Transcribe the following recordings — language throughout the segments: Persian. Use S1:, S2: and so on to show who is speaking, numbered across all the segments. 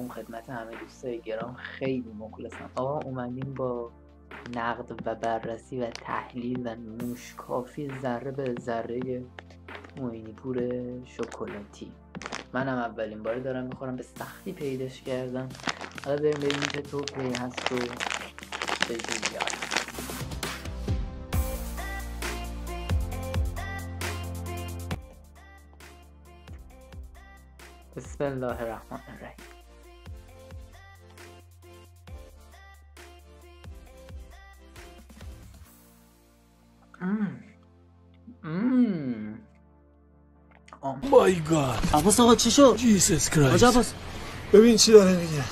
S1: خدمت همه دوستای گرام خیلی مخلصم. آقا اومدیم با نقد و بررسی و تحلیل و نوشکافی ذره به ذره موینی پور شکلاتی. منم اولین بار دارم میخورم، به سختی پیداش کردم. حالا بریم ببینیم چه تو پی هست و به جویات. بسم الله الرحمن الرحیم.
S2: مای گاد.
S3: عباس آقا چی شد؟
S2: جیسس کرایست.
S3: آجا عباس
S2: ببین چی داره میگه.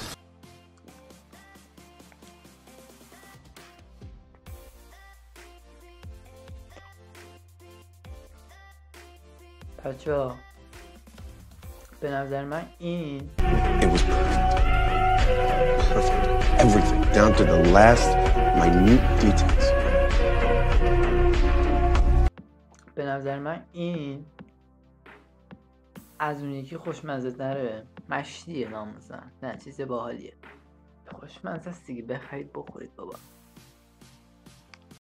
S1: بچه‌ها به نظر من این
S4: It was perfect. Everything, down to the last minute details.
S1: به نظر من این از اون یکی خوشمزه تره. مشتیه ناموسن، نه چیز باحالیه، خوشمزه است دیگه، بخرید بخورید بابا.